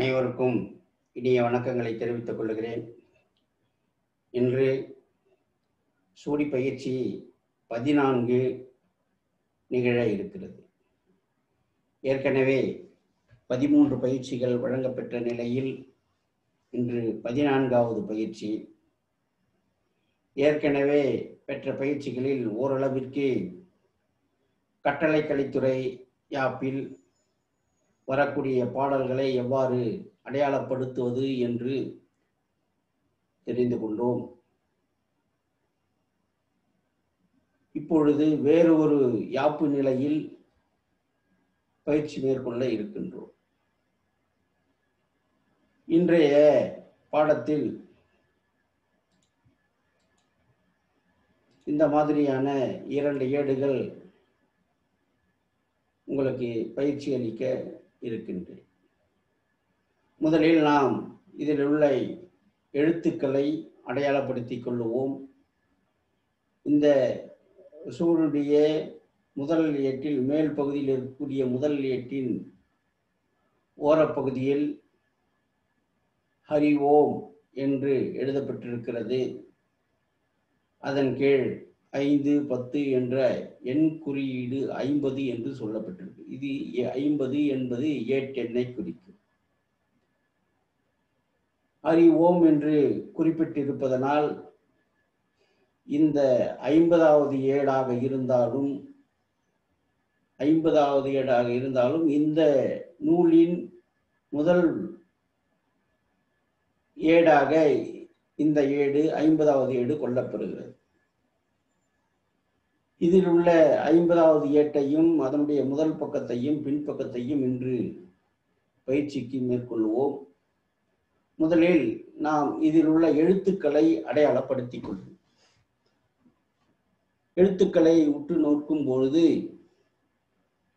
அனைவருக்கும் இனிய வணக்கங்களை தெரிவித்துக் கொள்கிறேன். இன்று சூடி பயிற்சி 14 நிகழ இருக்கிறது. ஏற்கனவே 13 பயிற்சிகள் வழங்கப்பெற்ற நிலையில் இன்று 14வது பயிற்சி. ஏற்கனவே பெற்ற பயிற்சிகளில் ஓரளவிற்கு கட்டளைக்கலித்துறை யாப்பில் வரக்கூடிய பாடல்களை எவ்வாறு அடையாளப்படுத்துவது என்று தெரிந்து கொண்டோம். இப்பொழுது வேறு ஒரு யாப்பு நிலையில் பயிற்சி மேற்கொள்ள இருக்கின்றோம். இன்றைய பாடத்தில் இந்த மாதிரியான 2 ஏடுகள் உங்களுக்கு பயிற்சி அளிக்க இருக்கின்றேன். முதலில் நாம் இதில் உள்ள எழுத்துக்களை அடையாளப்படுத்திக் கொள்ளுவோம். இந்த சூழுடைய முதல் ஏட்டில் மேல் பகுதியில் இருக்கக்கூடிய முதல் ஏட்டின் ஓரப்பகுதியில் ஹரி ஓம் என்று எழுதப்பட்டிருக்கிறது. அதன் கீழ் 5, 10 என்ற எண் குறியீடு 50 என்று சொல்லப்பட்டிருக்கு. இது 50 என்பது ஏட்டெண்ணை குறிக்கும். ஹரி ஓம் என்று குறிப்பிட்டிருப்பதனால் இந்த 50வது ஏடாக இருந்தாலும் இந்த நூலின் முதல் ஏடாக இந்த ஏடு 50வது ஏடு கொள்ளப்படுகிறது. இதில் உள்ள 50வது ஏட்டையும் அதனுடைய முதல் பக்கத்தையும் பின்பக்கத்தையும் இன்று பயிற்சிக்கு மேற்கொள்வோம். முதலில் நாம் இதில் உள்ள எழுத்துக்களை அடையாளப்படுத்திக் கொள்வோம். எழுத்துக்களை உற்று நோக்கும் பொழுது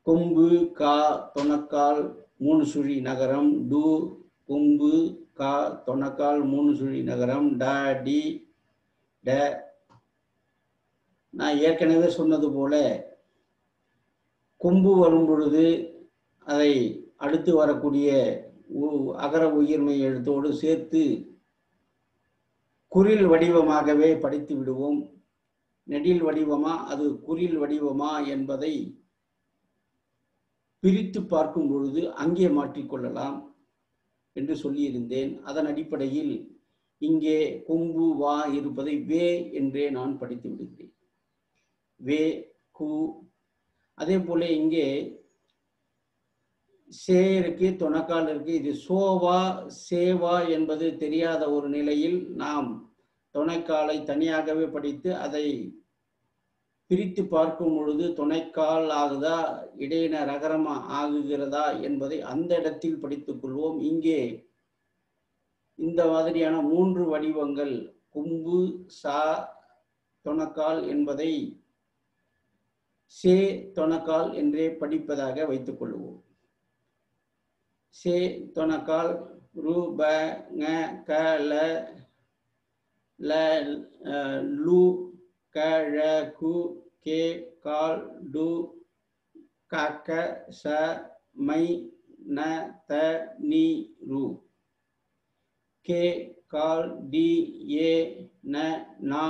கொம்பு, கா, தொணக்கால் 3 சுழி நகரம், டு, கொம்பு, கா, தொணக்கால் 3 சுழி நகரம், ட, டி, ட. நான் ஏற்கனவே சொன்னது போல கொம்பு வரும் பொழுது அதை அடுத்து வரக்கூடிய அகர உயிர்மை எழுத்தோடு சேர்த்து குறில் வடிவமாகவே படித்து விடுவோம். நெடில் வடிவமா அது குறில் வடிவமா என்பதை பிரித்து பார்க்கும் பொழுது அங்கே மாற்றிக்கொள்ளலாம் என்று சொல்லியிருந்தேன். அதன் அடிப்படையில் இங்கே கொம்பு வா இருப்பதை வே என்றே நான் படித்து விடுகிறேன். வே, கு. அதே போல இங்கே சே இருக்கு, தொணக்கால் இருக்கு. இது சோவா சேவா என்பது தெரியாத ஒரு நிலையில் நாம் தொணைக்காலை தனியாகவே படித்து அதை பிரித்து பார்க்கும் பொழுது துணைக்கால் ஆகுதா இடையின ரகரமா ஆகுகிறதா என்பதை அந்த இடத்தில் படித்துக் கொள்வோம். இங்கே இந்த மாதிரியான 3 வடிவங்கள் கொம்பு, சா, தொணக்கால் என்பதை சே, தொணக்கால் என்றே படிப்பதாக வைத்துக் கொள்வோம். சே, தொணக்கால் ரு, ப, ங, க, ல, லு, க, ழ, கு, கே, கால், டு, க, க, ச, மை, ந, த, நீ, ரு. கே, கால், டி, ஏ, ந, நா,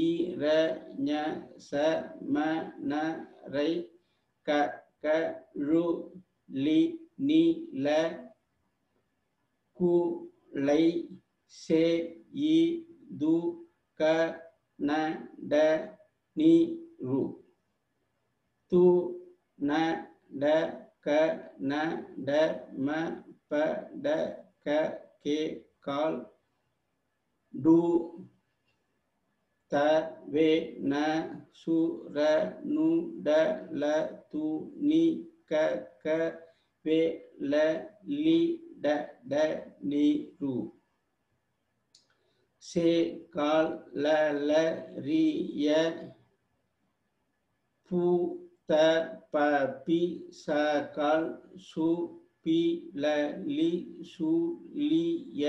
இ, ர, ஞ, ச, ம, ந, ரை, க, க, ழு, லி, நீ, ல, கு, லை, சே, இ, து, க, ந, ட, நீ, ரு. து, ந, ட, க, ந, ட, ம, ப, ட, க, கே, கால், டு, த, வே, ந, சு, ர, நு, ட, ல, து, நீ, க, க, வே, ல, லி, ட, ட, நீ, ரு. சே, கால், ல, ரி, ய, பு, த, ப, பி, ச, கால், சு, பி, ல, லி, சு, லி, ய,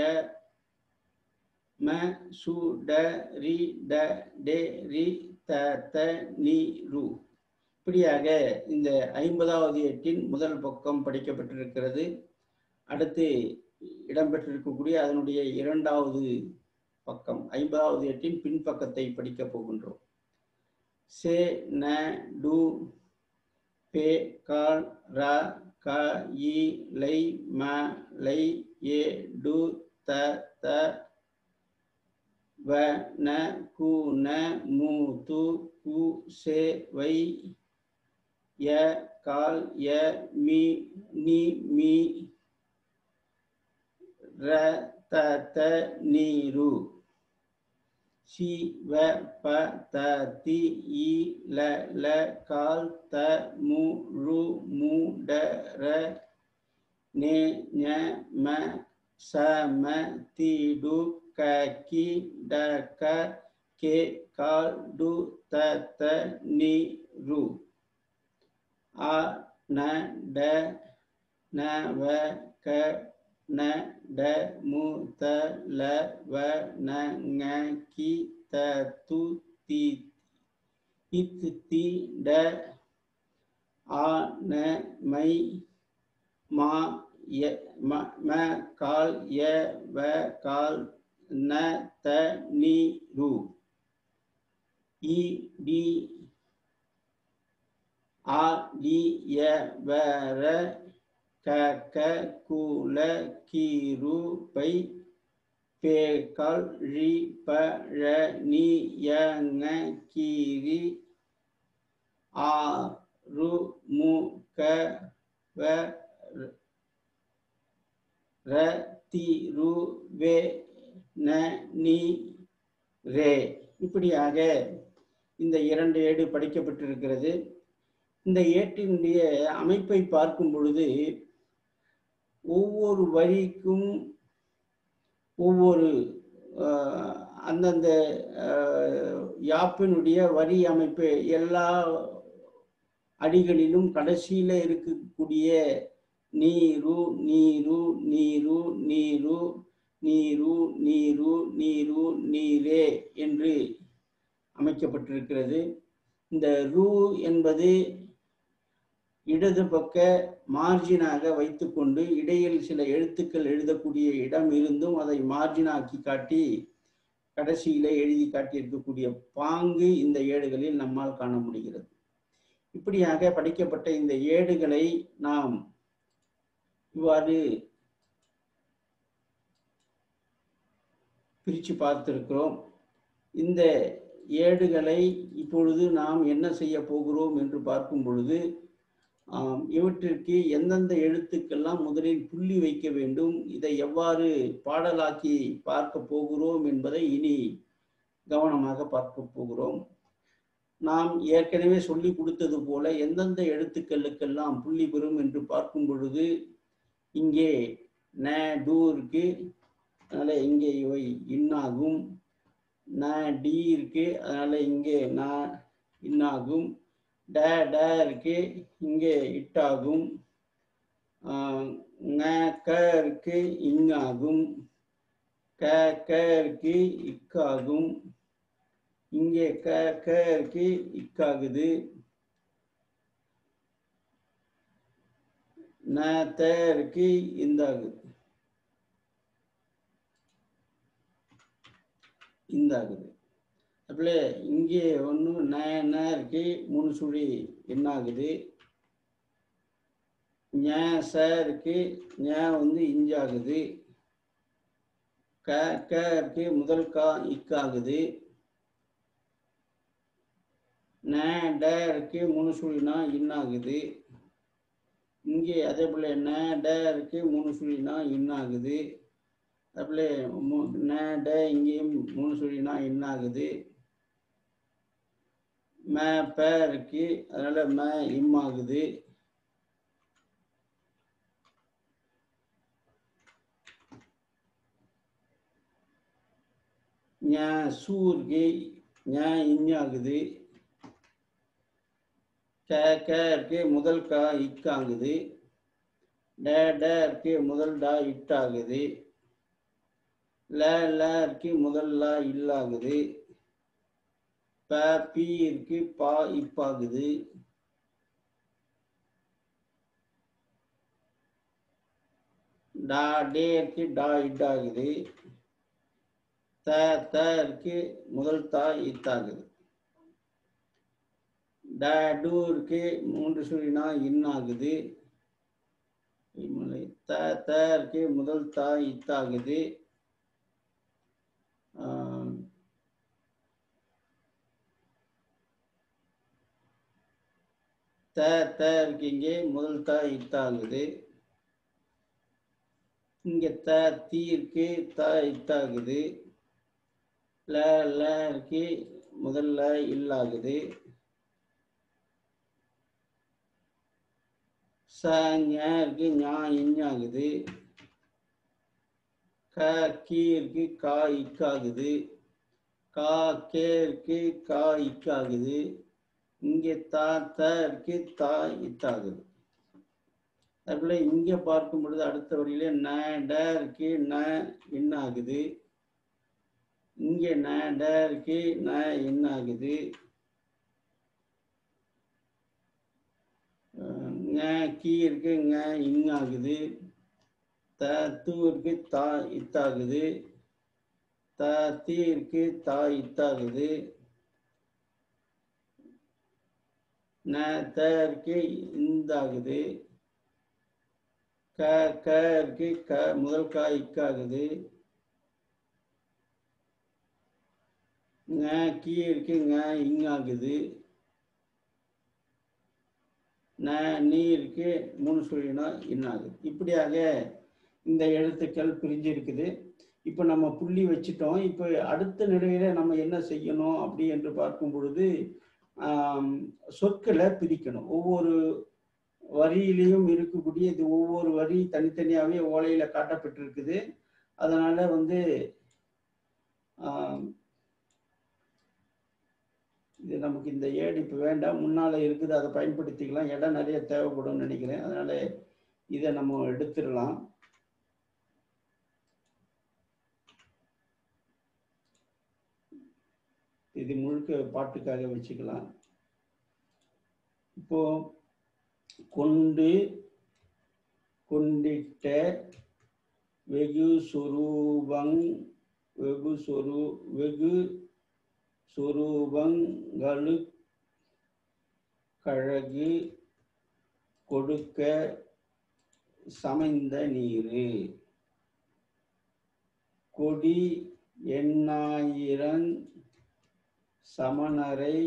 ம, சு, ட, ரி, ட, டே, ரி, த, த, நீ, ரு. இப்படியாக இந்த 50வது எட்டின் முதல் பக்கம் படிக்கப்பட்டிருக்கிறது. அடுத்து இடம்பெற்றிருக்கக்கூடிய அதனுடைய இரண்டாவது பக்கம் 50வது ஏட்டின் பின்பக்கத்தை படிக்கப் போகின்றோம். சே ந டு பே கால் ர க இ லை ம லை ஏ டு த த வ ந கு ந மு து கு சே வை ய கால் ய மீ நீ மீ ர த த நீ ரு சி வ ப த தி இ ல ல கால் த மு ரு மு ட ர நே ஞ ம ச ம தி டு க கி ட க கே கால் டு த த நீ ரு ஆ ந ட ந வ க ந ட மு த ல வ ந ங கி த து தி இத் தி ட ஆ ந மை மா ய ம கால் ய வ கால் ந த நீ ரு இ டி ஆ டி ய வ ர க க கு ல கி ரு பை பே கால் ரி ப ழ நீ ய ங கி ரி ஆ ரு மு க வ ர தி ரு வே ந நீ ரே. இப்படியாக இந்த 2 ஏடு படிக்கப்பட்டிருக்கிறது. இந்த ஏட்டினுடைய அமைப்பை பார்க்கும் பொழுது ஒவ்வொரு வரிக்கும் ஒவ்வொரு அந்தந்த யாப்பினுடைய வரி அமைப்பு எல்லா அடிகளிலும் கடைசியில இருக்கக்கூடிய நீரு நீரு நீரு நீரு நீரு நீரு நீரு நீரே என்று அமைக்கப்பட்டிருக்கிறது. இந்த ரு என்பது இடது பக்க மார்ஜினாக வைத்துக்கொண்டு இடையில் சில எழுத்துக்கள் எழுதக்கூடிய இடம் இருந்தும் அதை மார்ஜினாக்கி காட்டி கடைசியில எழுதி காட்டியிருக்கக்கூடிய பாங்கு இந்த ஏடுகளில் நம்மால் காண முடிகிறது. இப்படியாக படிக்கப்பட்ட இந்த ஏடுகளை நாம் இவ்வாறு பிரித்து பார்த்திருக்கிறோம். இந்த ஏடுகளை இப்பொழுது நாம் என்ன செய்ய போகிறோம் என்று பார்க்கும் பொழுது இவற்றிற்கு எந்தெந்த எழுத்துக்கெல்லாம் முதலில் புள்ளி வைக்க வேண்டும், இதை எவ்வாறு பாடலாக்கி பார்க்க போகிறோம் என்பதை இனி கவனமாக பார்க்க போகிறோம். நாம் ஏற்கனவே சொல்லி கொடுத்தது போல எந்தெந்த எழுத்துக்களுக்கெல்லாம் புள்ளி பெறும் என்று பார்க்கும் பொழுது இங்கே ந டு இருக்கு, அதனால இங்கே இவை இன்னாகும். ந டி இருக்கு, அதனால இங்கே ந இன்னாகும். ட ட இருக்கு, இங்கே இட்டாகும். ங க இருக்கு, இங்காகும். க க இருக்கு, இக்காகும். இங்கே க க இருக்கு, இக்காகுது. ந த இருக்கு, இந்தாகுது இந்தாகுது. அப்பல இங்கே ஒன்று ந இருக்கு, 3 சுழி என்னாகுது. ஞ ச இருக்கு, ஞ வந்து இஞ்சாகுது. க க இருக்கு, முதல் கா இக்காகுது. ந ட இருக்கு, 3 சுழினா இன்னாகுது. இங்கே அதே போல ந ட இருக்கு, 3 சுழினா இன்னாகுது. அதுபோல ந ட இங்கேயும் 3 சுழினா இன்னாகுது. ம ப இருக்கு, அதனால ம இம்மாகுது. ஞ சூ இருக்கு, ஞ இஞ்சாகுது. க க இருக்கு, முதல் கா இக்காகுது. ட ட இருக்கு, முதல் டா இட்டாகுது. ல ல இருக்கு, முதல் லா இல்லாகுது. ப பி இருக்கு, பா இப்பாகுது. டா டே இருக்கு, டா இட்டாகுது. த த இருக்கு, முதல் தா இத்தாகுது. ட டு இருக்கு, 3 சுழினா இன்னாகுது. த த இருக்கு, முதல் தா இத்தாகுது. த த இருக்கு, இங்கே முதல் தா இத்தாகுது. இங்க த தீ இருக்கு, த இத்தாகுது. ல ல இருக்கு, முதல்ல இல்லாகுது. ச ஞ இருக்கு, ஞா இஞ்ஞாகுது. க கீ இருக்கு, கா இக்காகுது. கா கே இருக்கு, கா இக்காகுது. இங்கே தா த இருக்கு, தா இத்தாகுது. அதுபோல இங்க பார்க்கும் பொழுது அடுத்த வரியில ந ட இருக்கு, ந இன்னாகுது. இங்க ந ட இருக்கு, ந இன்னாகுது. ங கீ இருக்கு, ங இன்னாகுது. த து இருக்கு, தா இத்தாகுது. த தீ இருக்கு, தா இத்தாகுது. ந த இருக்கு, இந்தாகுது. க க இருக்கு, க முதல் கா இக்காகுது. ங கீ இருக்கு, ங இங்காகுது. ந நீ இருக்கு, 3 சுழினா இன்னாகுது. இப்படியாக இந்த எழுத்துக்கள் பிரிஞ்சு இருக்குது. இப்போ நம்ம புள்ளி வச்சுட்டோம். இப்போ அடுத்த நிலையில நம்ம என்ன செய்யணும் அப்படி என்று பார்க்கும் பொழுது சொற்களை பிரிக்கணும். ஒவ்வொரு வரியிலையும் இருக்கக்கூடிய இது ஒவ்வொரு வரி தனித்தனியாகவே ஓலையில காட்டப்பட்டிருக்குது. அதனால இது நமக்கு இந்த ஏடு இப்போ வேண்டாம், முன்னால இருக்குது, அதை பயன்படுத்திக்கலாம். இடம் நிறைய தேவைப்படும் நினைக்கிறேன். அதனால இதை நம்ம எடுத்துடலாம். இது முழுக்க பாட்டுக்காக வச்சுக்கலாம். இப்போ கொண்டு, கொண்டிட்ட, வெகு சொரூபங், வெகு சொரூபங்களு, கழகு, கொடுக்க, சமைந்த நீரு, கொடி, எண்ணாயிரன், சமணரை,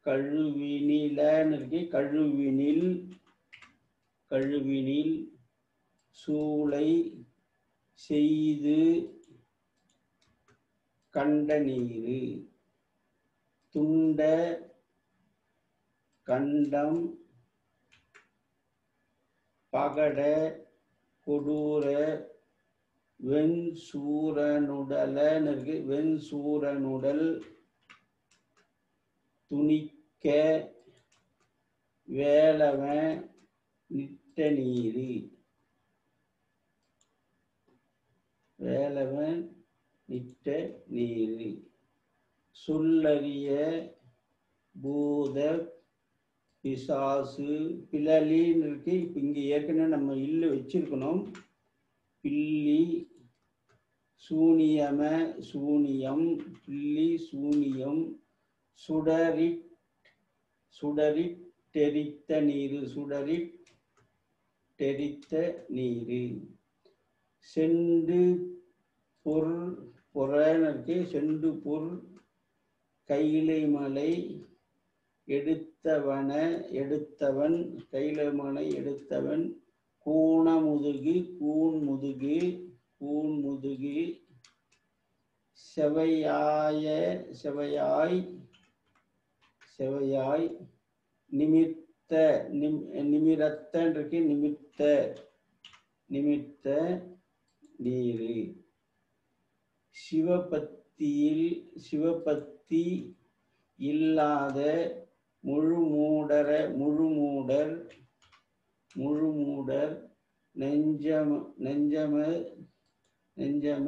கழுவினிலன்னு இருக்கு, கழுவினில், சூளை, செய்து, கண்ட நீரு, துண்ட, கண்டம், பகட, கொடூர, வெண்சூரனுடலன்னு இருக்கு, வெண்சூரனுடல், துணிக்க, வேலவன், நிட்ட நீரு, வேலவன் நிட்ட நீரு, சொல்லறிய, பூத, பிசாசு, பிளலின்னு இருக்கு. இப்போ இங்கே ஏற்கனவே நம்ம இல்லு வச்சிருக்கணும். பில்லி, சூனியம, சூனியம், பில்லி, சூனியம், சுடரிட்டெரித்த நீரு, சுடரிட்டெரித்த நீரு, செண்டு பொறன்னு இருக்கு, செண்டு பொர், கைலை மலை, எடுத்தவன், கைலை மலை எடுத்தவன், கூணமுதுகு, கூன்முதுகு, செவையாய், நிமிரத்தன் இருக்கு, நிமித்த நீரு, சிவபத்தி இல்லாத, முழுமூடர், நெஞ்சம,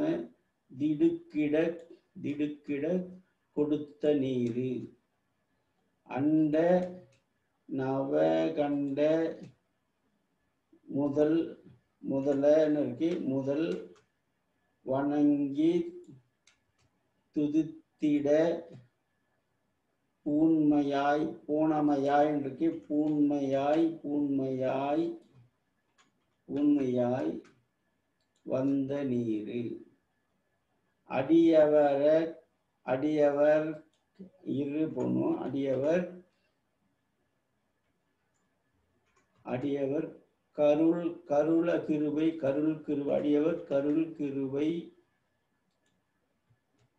திடுக்கிட, கொடுத்த நீரு, அண்ட நவகண்ட முதலன்னு இருக்கு. முதல் வணங்கி துதித்திட பூண்மையாய் பூணமையாய் இருக்கு. பூண்மையாய் வந்த நீரு. அடியவர் இரு போனோம். அடியவர் கருள கிருபை அடியவர் கருள் கிருபை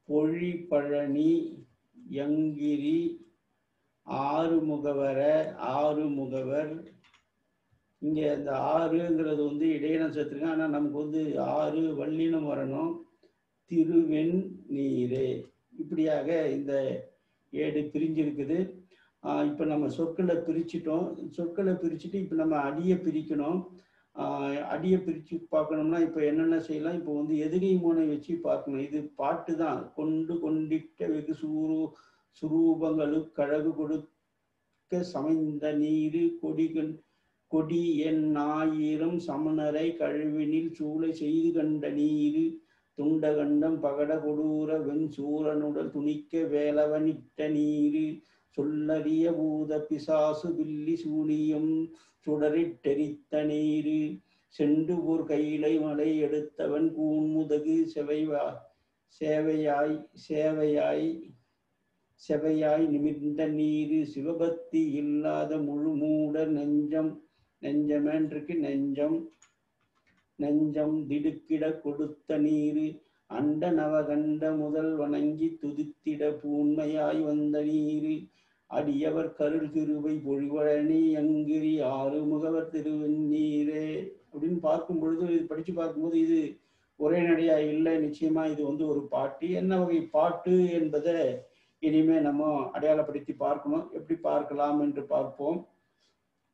பொழி பழனி யங்கிரி ஆறுமுகவர். இங்க அந்த ஆறுங்கிறது வந்து இடையினம் சேர்த்துருங்க. ஆனா நமக்கு ஆறு வல்லினம் வரணும். திருவெண் நீரே. இப்படியாக இந்த ஏடு பிரிஞ்சிருக்குது. இப்போ நம்ம சொற்களை பிரிச்சுட்டோம். சொற்களை பிரிச்சுட்டு இப்போ நம்ம அடியை பிரிக்கணும். அடியை பிரித்து பார்க்கணும்னா இப்போ என்னென்ன செய்யலாம்? இப்போ எதுகை மோனை வச்சு பார்க்கணும். இது பாட்டு தான். கொண்டிட்ட வெகு சுரூபங்களுக்கு கழகு கொடுக்க சமைந்த நீரு கொடி என் ஆயிரம் சமணரை கழுவினில் சூளை செய்து கண்ட நீரு துண்டகண்டம் பகட கொடூர வெண் சூரனுடல் துணிக்க வேலவனிட்ட நீரு சொல்லறிய பூத பிசாசு பில்லி சூனியம் சுடரிட்டெரித்த நீரு சென்று போர் கையிலை மலை எடுத்தவன் கூன்முதகு செவையாய் நிமிர்ந்த நீரு சிவபக்தி இல்லாத முழுமூட நெஞ்சமென்றிருக்கு. நெஞ்சம் திடுக்கிட கொடுத்த நீரு அண்ட நவகண்ட முதல் வணங்கி துதித்திட பூண்மையாய் வந்த நீரு அடியவர் கருள் கிருபை பொழிவழனி யங்கிரி ஆறுமுகவர் திருவெண்ணீரே. அப்படின்னு பார்க்கும் பொழுது, இது படிச்சு பார்க்கும்போது இது ஒரே நடையா இல்லை. நிச்சயமா இது ஒரு பாட்டு. என்ன வகை பாட்டு என்பதை இனிமே நம்ம அடையாளப்படுத்தி பார்க்கணும். எப்படி பார்க்கலாம் என்று பார்ப்போம்.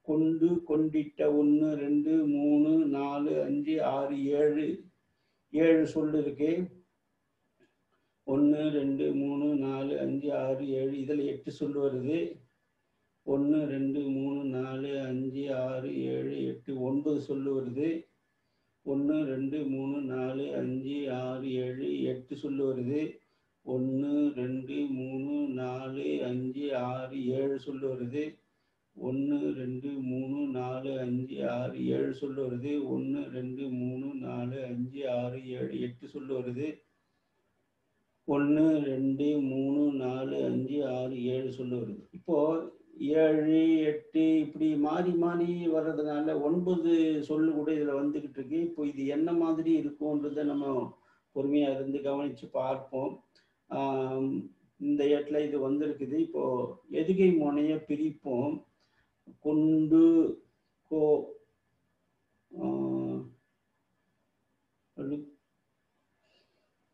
கொண்டிட்ட 1 2 3 4 5 6 7 சொல்லு இருக்கு. 1 2 3 4 5 6 7 இதில் 8 சொல்லு வருது. 1 2 3 4 5 6 7 8 9 சொல்லு வருது. 1 2 3 4 5 6 7 8 சொல்லு வருது. 1 2 3 4 5 6 7 சொல்லு வருது. 1 2 3 4 5 6 7 சொல்லு வருது. 1 2 3 4 5 6 7 8 சொல்லு வருது. 1 2 3 4 5 6 7 சொல்லு வருது. இப்போ 7 8 இப்படி மாறி வர்றதுனால 9 சொல்லு கூட இதுல வந்துகிட்டு இருக்கு. இப்போ இது என்ன மாதிரி இருக்கும்ன்றத நம்ம பொறுமையா இருந்து கவனிச்சு பார்ப்போம். இந்த ஏட்டில் இது வந்திருக்குது. இப்போ எதுகை மோனைய பிரிப்போம். கொண்டு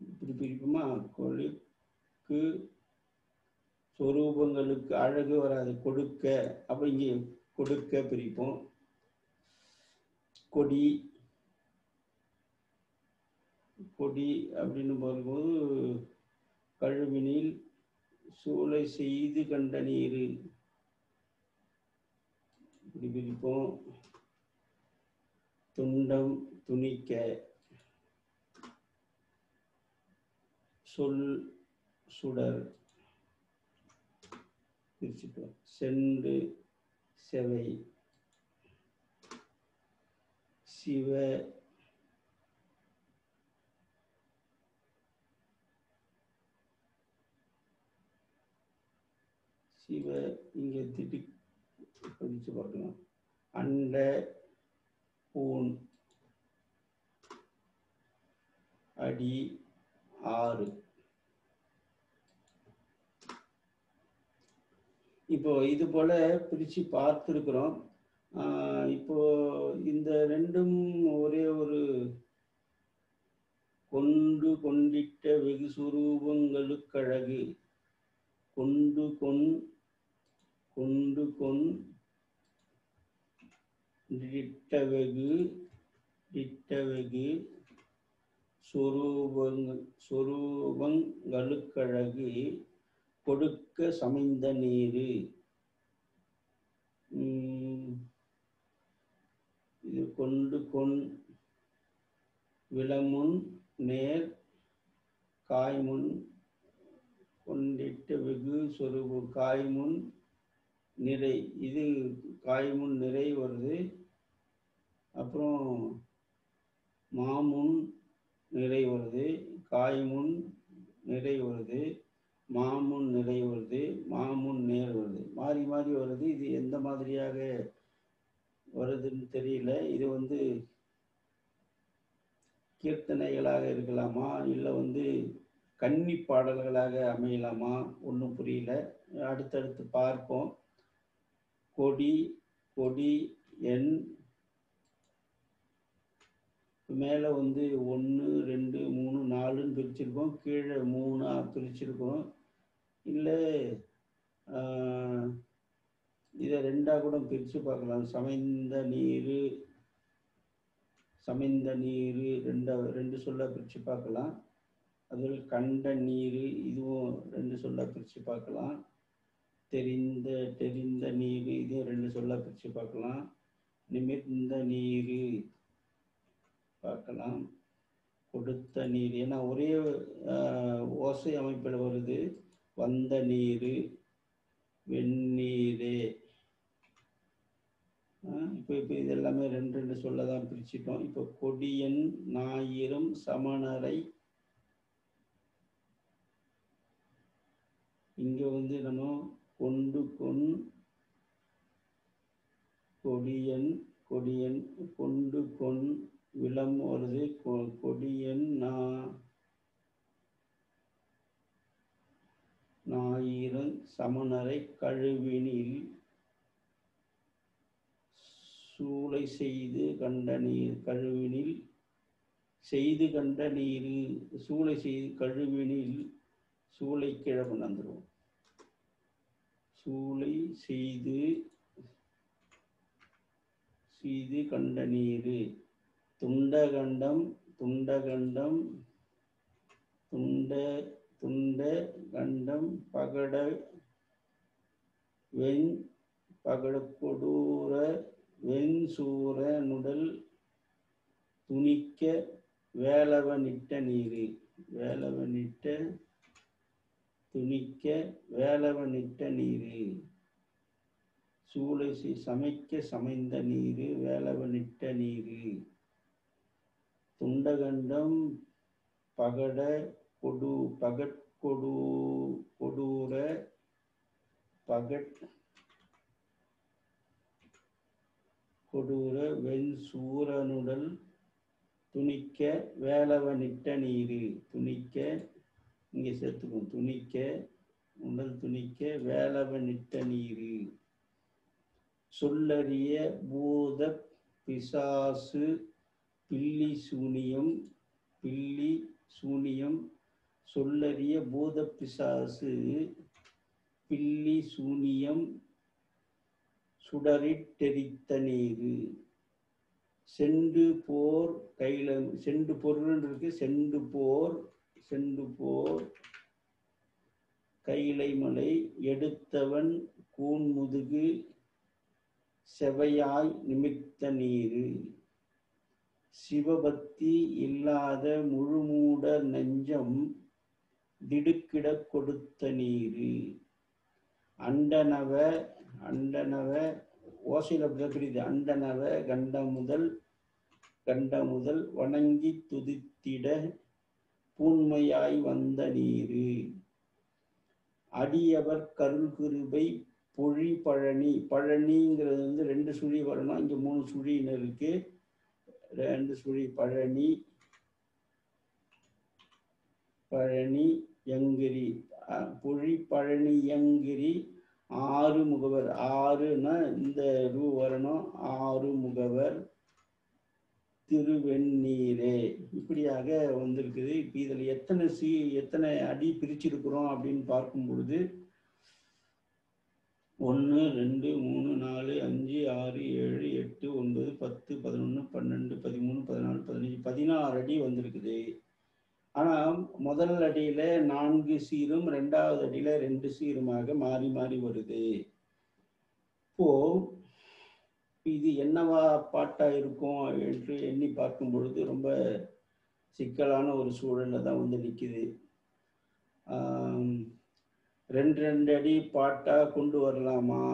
இப்படி பிரிப்போமா? கொழுக்கு சொரூபங்களுக்கு அழகு வராது. கொடுக்க. அப்ப இங்கே கொடுக்க பிரிப்போம். கொடி அப்படின்னு போகும்போது கழுவினில் சூளை செய்து கண்ட நீரு இப்படி பிரிப்போம். துண்டம் துணிக்க. சொல் சுடர் பிரிச்சுப்போம். சென்று செவை. சிவ இங்க திட்டி பிரிச்சு பார்க்கலாம். அண்ட பூன் அடி 6. இப்போ இது போல பிரிச்சு பார்த்துருக்குறோம். இப்போ இந்த ரெண்டும் ஒரே ஒரு கொண்டிட்ட வெகு சுரூபங்களுக்கழகு. இட்டவெகு சொரூபங்களுக்கழகு கொடுக்க சமைந்த நீரு. விளமுன் நேர் காய்முன் கொண்டிட்ட வெகு சொருபு காய்முன் நிறை. இது காய்முன் நிறை வருது. அப்புறம் மாமுன் நிறை வருது, காய்முன் நிறை வருது, மாமுன் நிறை வருது, மாமுன் நேர் வருது. மாறி மாறி வருது. இது எந்த மாதிரியாக வருதுன்னு தெரியல. இது கீர்த்தனைகளாக இருக்கலாமா, இல்லை கன்னி பாடல்களாக அமையலாமா, ஒன்றும் புரியல. அடுத்தடுத்து பார்ப்போம். கொடி கொடி எண் மேலே 1 2 3 4ன்னு பிரிச்சிருக்கோம், கீழே 3 பிரிச்சிருக்கோம். இல்லை இதை 2ஆக கூட பிரித்து பார்க்கலாம். சமைந்த நீர் சமைந்த நீர் ரெண்டு சொல்ல பிரித்து பார்க்கலாம். அதில் கண்ட நீர் இதுவும் 2 சொல்ல பிரித்து பார்க்கலாம். தெரிந்த நீர் இதையும் 2 சொல்ல பிரித்து பார்க்கலாம். நிமிர்ந்த நீர் பார்க்கலாம். கொடுத்த நீர், ஏன்னா ஒரே ஓசை அமைப்பில் வருது. வந்த நீர், வெந்நீரே. இப்போ இது எல்லாமே 2 சொல்ல தான் பிரிச்சிட்டோம். இப்போ கொடியன் ஞாயிறும் சமணரை, இங்கே நம்ம கொண்டு கொடியன் கொண்டு விளம் வருது. கொடியன் ஞாயிறும் சமணரை கழுவினில் சூளை செய்து கண்ட நீர். கழுவினில் செய்து கண்ட நீர், சூளை செய்து கழுவினில் சூளை கிழவன் வந்துடும். சூளை செய்து கண்ட நீர். துண்டகண்டம் பகட கொடூர வெண்சூர நுடல் துணிக்க வேலவனிட்ட நீர். துணிக்க வேலவனிட்ட நீர். சூளை சமைக்க சமைந்த நீர், வேலவனிட்ட நீர். துண்டகண்டம் பகட கொடூர வெண்சூரனுடல் துணிக்க வேலவனிட்ட நீர். துணிக்க இங்கே சேர்த்துக்கும். உடல் துணிக்க வேலவனிட்ட நீர். சொல்லறிய பூத பிசாசு பில்லி சூனியம். சொல்லறிய பூத பிசாசு பில்லி சூனியம் சுடரிட்டெரித்த நீர். செண்டு போர் கையில செண்டு பொருள் இருக்கு. செண்டு போர் கையிலை மலை எடுத்தவன் கூன்முதுகு செவையாய் நிமித்த நீர். சிவபக்தி இல்லாத முழுமூட நெஞ்சம் திடுக்கிட கொடுத்த நீர். அண்டனவ ஓசையில் அப்படிதான் புரியுது. அண்டனவ கண்ட முதல் வணங்கி துதித்திட பூண்மையாய் வந்த நீர். அடியவர் கருள்கிருபை பொழி பழனி. பழனிங்கிறது 2 சுழி வரணும். இங்கே 3 சுழின்னு இருக்கு. 2 சுழி. பழனி யங்கிரி. பொழி பழனி யங்கிரி. 6 முகவர். 6ன்னா இந்த ரூ வரணும். 6 முகவர் திருவெண்ணீரே. இப்படியாக வந்திருக்குது. இப்போ இதில் எத்தனை அடி பிரிச்சிருக்கிறோம் அப்படின்னு பார்க்கும் பொழுது 1 2 3 4 5 6 7 8 9 10 11 12 13 14 15 16 அடி வந்திருக்குது. ஆனால் முதல் அடியில 4 சீரும் 2வது அடியில 2 சீருமாக மாறி மாறி வருது. இப்போ இது என்னவா பாட்டா இருக்கும் என்று எண்ணி பார்க்கும் பொழுது ரொம்ப சிக்கலான ஒரு சூழல்ல தான் வந்து நிக்குது. 2 அடி பாட்டா கொண்டு வரலாமா?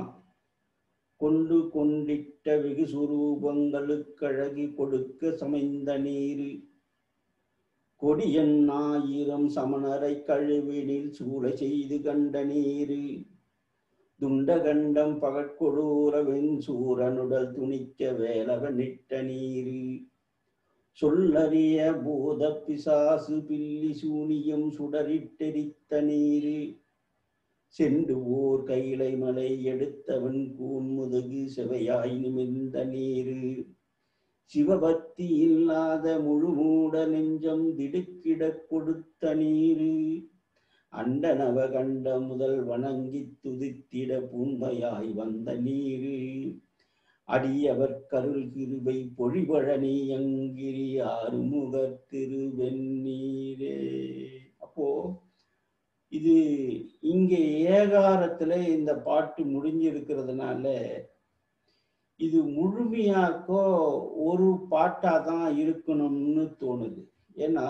கொண்டு கொண்டிட்ட வெகு சுரூபங்களுக்கழகி கொடுக்க சமைந்த நீரு கொடியன் 1000 சமணரை கழுவினில் சூளை செய்து கண்ட நீரு துண்டகண்டம் பகற்கொடூர வெண்சூரனுடல் துணிக்க வேலவனிட்ட நீரு சொல்லறிய பூத பிசாசு பில்லி சூனியம் சுடரிட்டெரித்த நீரு சென்று ஓர் கைலை மலை எடுத்தவன் கூன்முதுகு செவையாய் நிமிர்ந்த நீரு சிவபக்தி இல்லாத முழுமூட நெஞ்சம் திடுக்கிட கொடுத்த நீரு அண்டனவ கண்ட முதல் வணங்கி துதித்திட பூண்மையாய் வந்த நீரு அடியவர் கருள் கிருபை பொழிபழனி அங்கிரி ஆறுமுக திருவெண்ணீரே. அப்போ இது இங்கே ஏகாரத்துல இந்த பாட்டு முடிஞ்சிருக்கிறதுனால இது முழுமையாக்கோ ஒரு பாட்டா தான் இருக்கணும்னு தோணுது. ஏன்னா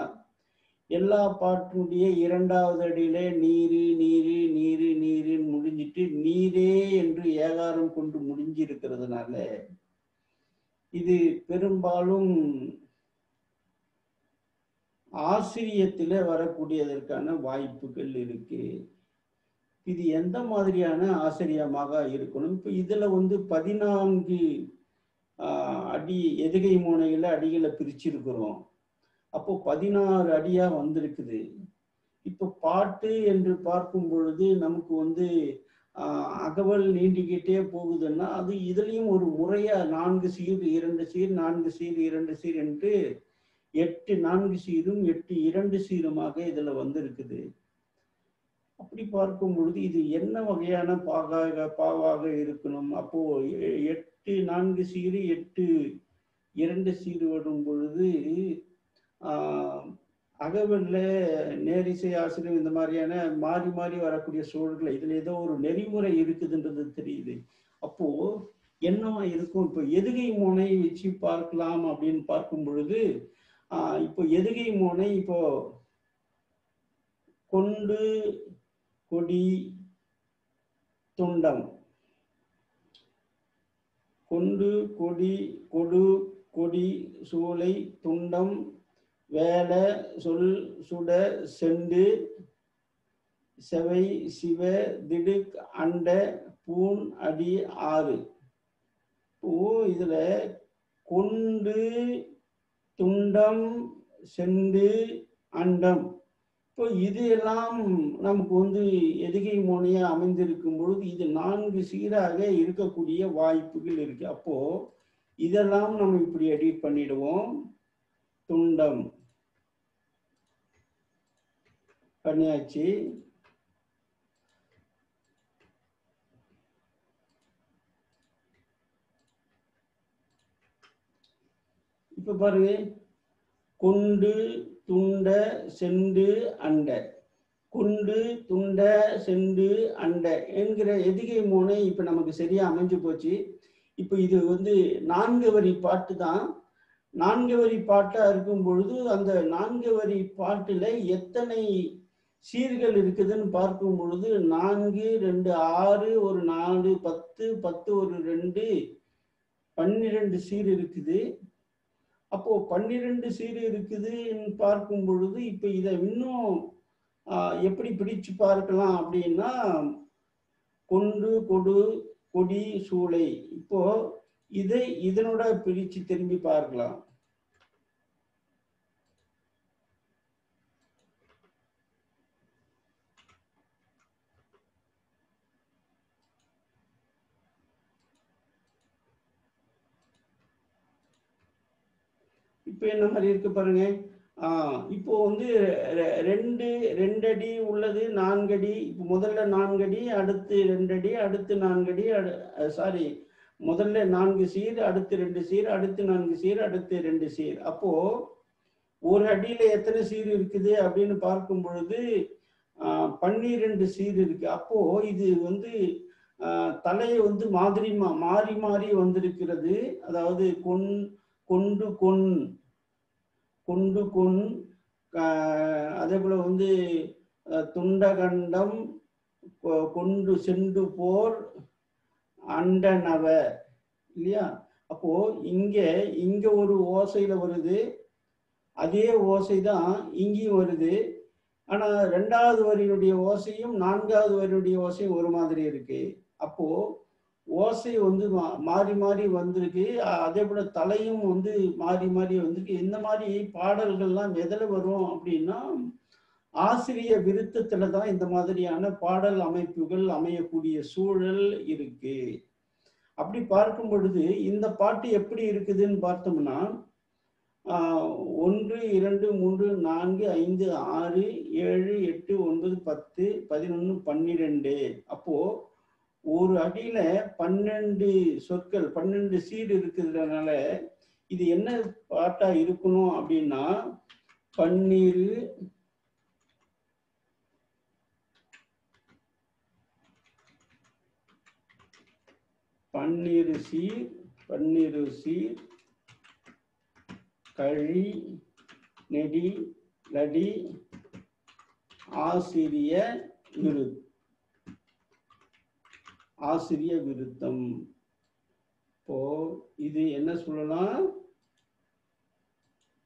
எல்லா பாட்டுடைய 2வது அடியில நீரு நீரு நீரு நீருன்னு முடிஞ்சிட்டு நீரே என்று ஏகாரம் கொண்டு முடிஞ்சிருக்கிறதுனால இது பெரும்பாலும் ஆசிரியத்துல வரக்கூடியதற்கான வாய்ப்புகள் இருக்கு. இது எந்த மாதிரியான ஆசிரியமாக இருக்கணும்? இப்ப இதுல வந்து 14 அடி எதுகை மோனையில அடிகளை பிரிச்சிருக்கிறோம். அப்போ 16 அடியா வந்திருக்குது. இப்போ பாட்டு என்று பார்க்கும் பொழுது நமக்கு வந்து அகவல் நீண்டிக்கிட்டே போகுதுன்னா அது இதுலயும் ஒரு முறையா 4 சீர் 2 சீர் 4 சீர் 2 சீர் என்று 8 4 சீரும் 8 2 சீருமாக இதுல வந்திருக்குது. அப்படி பார்க்கும் பொழுது இது என்ன வகையான பாவாக இருக்கணும்? அப்போ 8 4 சீரு 8 2 சீரு வரும் பொழுது அகவல்ல நேரிசை ஆசிரியர் இந்த மாதிரியான மாறி மாறி வரக்கூடிய சூழல்கள் இதுல ஏதோ ஒரு நெறிமுறை இருக்குதுன்றது தெரியுது. அப்போ என்னவா இருக்கும்? இப்போ எதுகை மோனை வச்சு பார்க்கலாம் அப்படின்னு பார்க்கும் பொழுது இப்போ எதுகை மோனை இப்போ கொண்டு கொடி துண்டம் கொண்டு கொடி கொடு கொடி சூளை துண்டம் வேல சொல் சுட செண்டு செவை சிவ திடுக் அண்ட பூன் அடி 6. இப்போ இதுல கொண்டு துண்டம் செண்டு அண்டம் இப்போ இது எல்லாம் நமக்கு வந்து எதுகை மோனையா அமைந்திருக்கும் பொழுது இது 4 சீராக இருக்கக்கூடிய வாய்ப்புகள் இருக்கு. அப்போ இதெல்லாம் நம்ம இப்படி எடிட் பண்ணிடுவோம். துண்டம் பண்ணியாச்சு. இப்ப பாருங்க, கொண்டு துண்ட செண்டு அண்ட கொண்டு துண்ட செண்டு அண்ட என்கிற எதுகை மோனை இப்ப நமக்கு சரியா அமைஞ்சு போச்சு. இப்ப இது வந்து 4 வரி பாட்டு தான். 4 வரி பாட்டா இருக்கும் பொழுது அந்த 4 வரி பாட்டுல எத்தனை சீர்கள் இருக்குதுன்னு பார்க்கும் பொழுது 4 2 6 ஒரு 4 10 10 ஒரு 2 12 சீர் இருக்குது. அப்போ 12 சீர் இருக்குதுன்னு பார்க்கும் பொழுது இப்ப இதை இன்னும் எப்படி பிடிச்சு பார்க்கலாம் அப்படின்னா கொண்டு கொடு கொடி சூளை இப்போ இதை இதனோட பிரிச்சு திரும்பி பார்க்கலாம். இப்ப என்ன மாதிரி இருக்கு பாருங்க. இப்போ வந்து 2 அடி உள்ளது, 4 அடி. இப்போ முதல்ல 4 அடி, அடுத்து 2 அடி, அடுத்து 4 அடி, சாரி முதல்ல 4 சீர், அடுத்து 2 சீர், அடுத்து 4 சீர், அடுத்து 2 சீர். அப்போ ஒரு அடியில எத்தனை சீர் இருக்குது அப்படின்னு பார்க்கும் பொழுது 12 சீர் இருக்கு. அப்போ இது வந்து தலையை வந்து மாறி மாறி வந்திருக்கிறது. அதாவது கொண்டு கொண்டு கொன், அதே போல வந்து துண்டகண்டம், கொண்டு சென்று போர், அண்டனவ இல்லையா. அப்போ இங்க ஒரு ஓசையில வருது, அதே ஓசை தான் இங்கேயும் வருது. ஆனா 2வது வரியினுடைய ஓசையும் 4வது வரியுடைய ஓசையும் ஒரு மாதிரி இருக்கு. அப்போ ஓசை வந்து மாறி மாறி வந்திருக்கு. அதே போல தலையும் வந்து மாறி மாறி வந்திருக்கு. இந்த மாதிரி பாடல்கள்லாம் எதுல வரும் அப்படின்னா, ஆசிரிய விருத்தத்துல தான் இந்த மாதிரியான பாடல் அமைப்புகள் அமையக்கூடிய சூழல் இருக்கு. அப்படி பார்க்கும் பொழுது இந்த பாட்டு எப்படி இருக்குதுன்னு பார்த்தோம்னா, 1 2 3 4 5 6 7 8 9 10 11 12. அப்போ ஒரு அடியில 12 சொற்கள், 12 சீர் இருக்கிறதுனால இது என்ன பாட்டா இருக்கணும் அப்படின்னா, பன்னீர் சீர் கழி நெடி லடி ஆசிரிய விருத்தம். இப்போ இது என்ன சொல்லலாம்,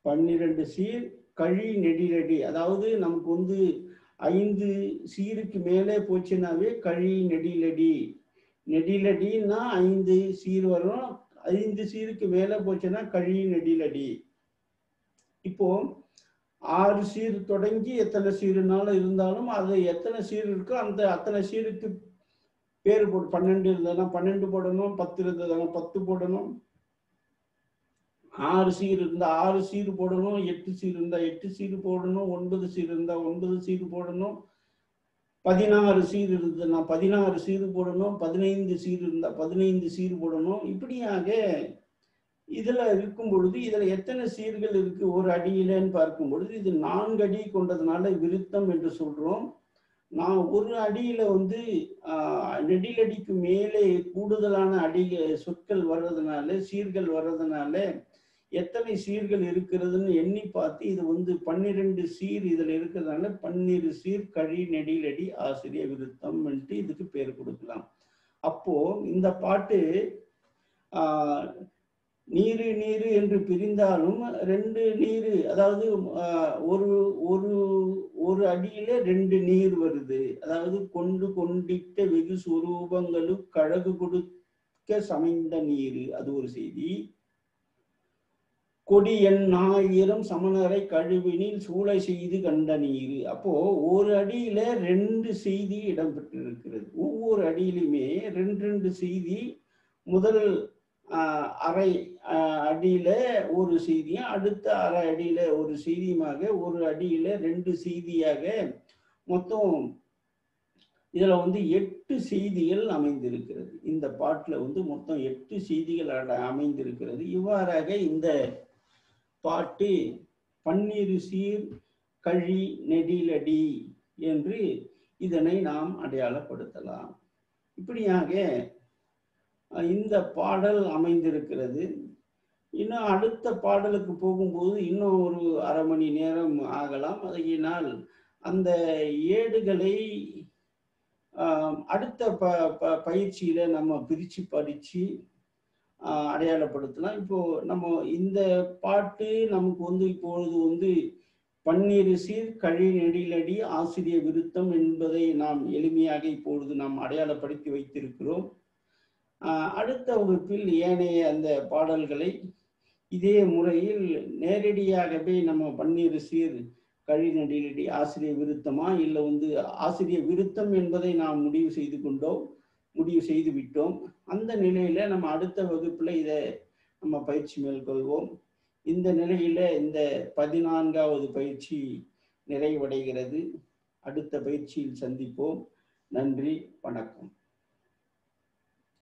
12 சீர் கழி நெடிலடி. அதாவது நமக்கு வந்து 5 சீருக்கு மேலே போச்சுன்னாவே கழி நெடிலடி. நெடிலடின்னா 5 சீர் வரும், 5 சீருக்கு மேலே போச்சுன்னா கழி நெடிலடி. இப்போ 6 சீர் தொடங்கி எத்தனை சீருனாலும் இருந்தாலும் அது எத்தனை சீர் இருக்கோ அந்த அத்தனை சீருக்கு பேர் போட்டு, 12 இருந்ததுன்னா 12 போடணும், 10 இருந்ததுன்னா 10 போடணும், 6 சீர் இருந்தா 6 சீர் போடணும், 8 சீர் இருந்தா 8 சீர் போடணும், 9 சீர் இருந்தா 9 சீர் போடணும், 16 சீர் இருந்ததுன்னா 16 சீர் போடணும், 15 சீர் இருந்தா 15 சீர் போடணும். இப்படியாக இதுல இருக்கும் பொழுது இதுல எத்தனை சீர்கள் இருக்கு ஒரு அடியிலன்னு பார்க்கும் பொழுது, இது 4 அடி கொண்டதுனால விருத்தம் என்று சொல்றோம். நான் ஒரு அடியில வந்து நெடிலடிக்கு மேலே கூடுதலான சொற்கள் வர்றதுனால, சீர்கள் வர்றதுனால எத்தனை சீர்கள் இருக்கிறதுன்னு எண்ணி பார்த்து இது வந்து 12 சீர் இதுல இருக்கிறதுனால 12 சீர் கழி நெடிலடி ஆசிரிய விருத்தம் இதுக்கு பேர் கொடுக்கலாம். அப்போ இந்த பாட்டு நீரு நீரு என்று பிரிந்தாலும் 2 நீரு, அதாவது ஒரு அடியில 2 நீர் வருது. அதாவது கொண்டிட்ட வெகு சுரூபங்களும் கழகு கொடுக்க சமைந்த நீரு, அது ஒரு செய்தி. கொடி எண் 1000 சமணரை கழுவினில் சூளை செய்து கண்ட நீரு. அப்போ ஒரு அடியில 2 செய்தி இடம்பெற்றிருக்கிறது. ஒவ்வொரு அடியிலுமே 2 செய்தி. முதல் அரை அடியில ஒரு செய்தியும், அடுத்த அரை அடியில ஒரு செய்தியுமாக ஒரு அடியில 2 செய்தியாக மொத்தம் இதுல வந்து 8 செய்திகள் அமைந்திருக்கிறது. இந்த பாட்டுல வந்து மொத்தம் 8 செய்திகள் அமைந்திருக்கிறது. இவ்வாறாக இந்த பாட்டு 12 சீர் கழி நெடிலடி என்று இதனை நாம் அடையாளப்படுத்தலாம். இப்படியாக இந்த பாடல் அமைந்திருக்கிறது. இன்னும் அடுத்த பாடலுக்கு போகும்போது இன்னும் ஒரு அரை மணி நேரம் ஆகலாம். அதனால் அந்த ஏடுகளை அடுத்த பயிற்சியில நம்ம பிரிச்சு படிச்சு அடையாளப்படுத்தலாம். இப்போ நம்ம இந்த பாட்டு நமக்கு வந்து இப்பொழுது வந்து 12 சீர் கழி நெடிலடி ஆசிரிய விருத்தம் என்பதை நாம் எளிமையாக இப்பொழுது நாம் அடையாளப்படுத்தி வைத்திருக்கிறோம். அடுத்த வகுப்பில் ஏனைய அந்த பாடல்களை இதே முறையில் நேரடியாகவே நம்ம 12 சீர் கழி நெடிலடி ஆசிரிய விருத்தமா இல்லை வந்து ஆசிரிய விருத்தம் என்பதை நாம் முடிவு செய்து விட்டோம். அந்த நிலையில நம்ம அடுத்த வகுப்புல இதை நம்ம பயிற்சி மேற்கொள்வோம். இந்த நிலையில இந்த 14வது பயிற்சி நிறைவடைகிறது. அடுத்த பயிற்சியில் சந்திப்போம். நன்றி, வணக்கம்.